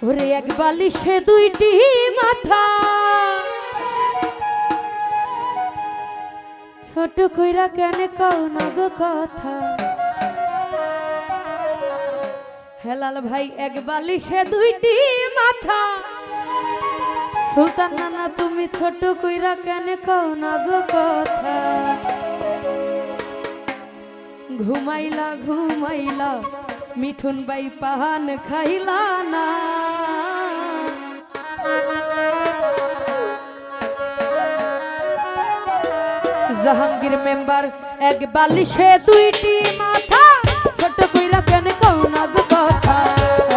ওরে এক বালিশে দুইটি মাথা ছোট কইরা কেন কও না গো কথা হেলাল ভাই এক বালিশে দুইটি মাথা সুলতান নানা তুমি ছোট কইরা কেন কও না গো কথা ঘুমাইলা ঘুমাইলা মিঠুন বাই পাহান খাইলা না জাহাঙ্গীর মেম্বার এক বালিশে দুইটি মাথা ছোট কইরা কেন কও না গো কথা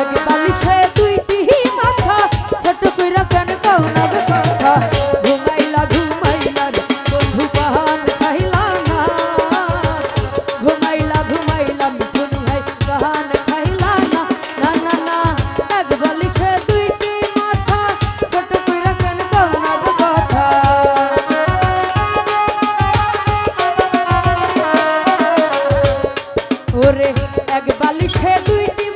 এক বালিশে দুইটি মাথা ছোট কইরা কেন কও না গো কথা ঘুমাইলা ঘুমাইলা রে বন্ধু পাহান খাইলা না ঘুমাইলা ঘুমাইলা মিঠুন ভাই পাহান খাইলা না না না না এক বালিশে দুইটি মাথা ছোট কইরা কেন কও না গো কথা ওরে এক বালিশে দুইটি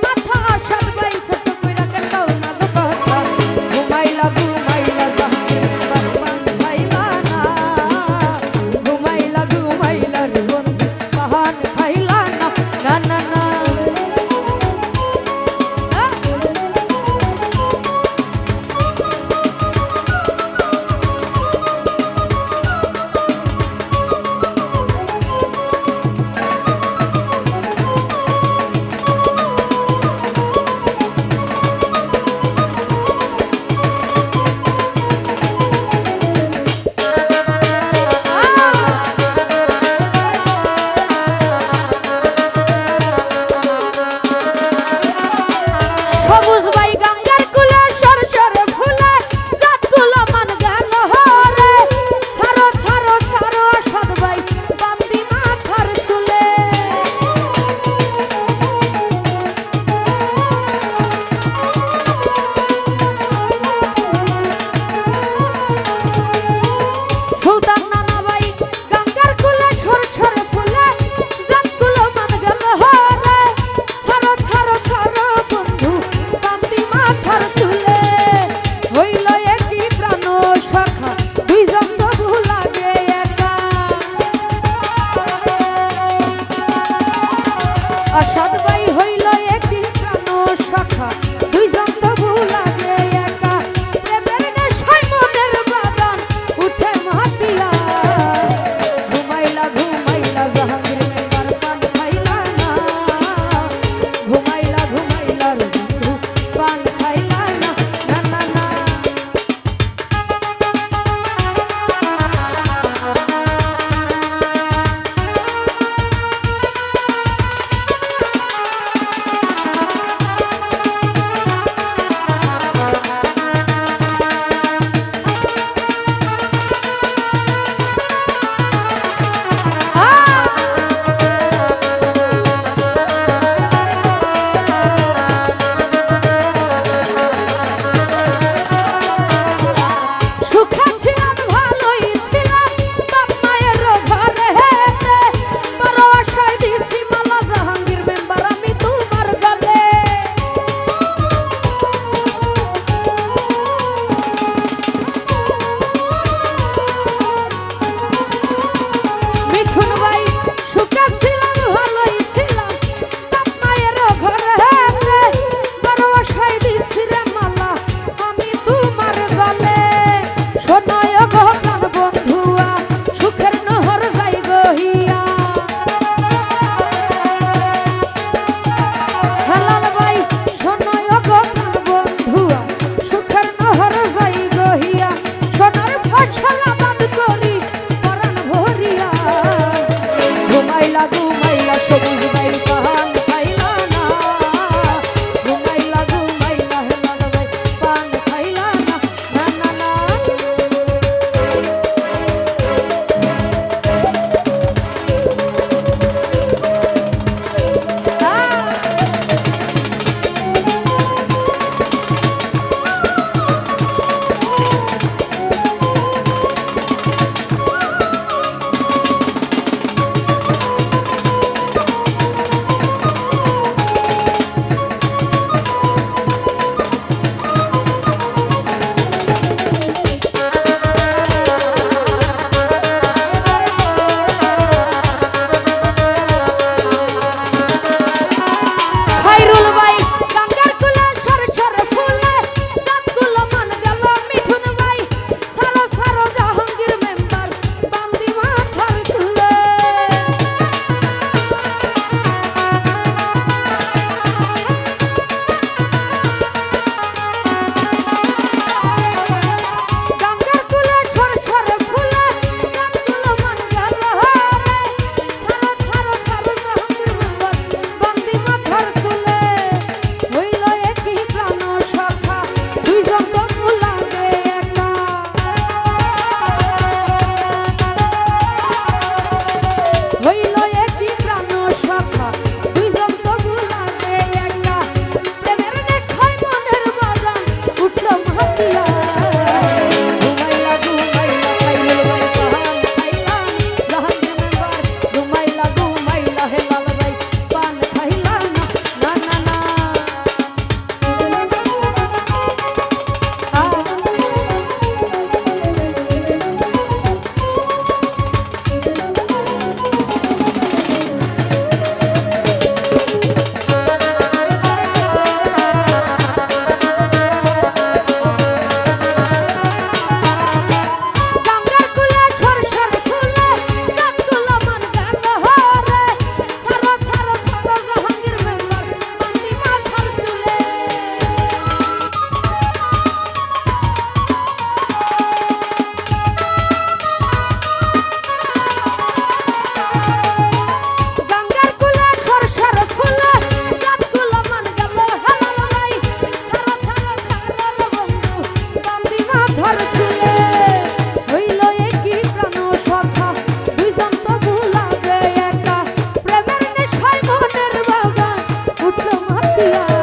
দিয়া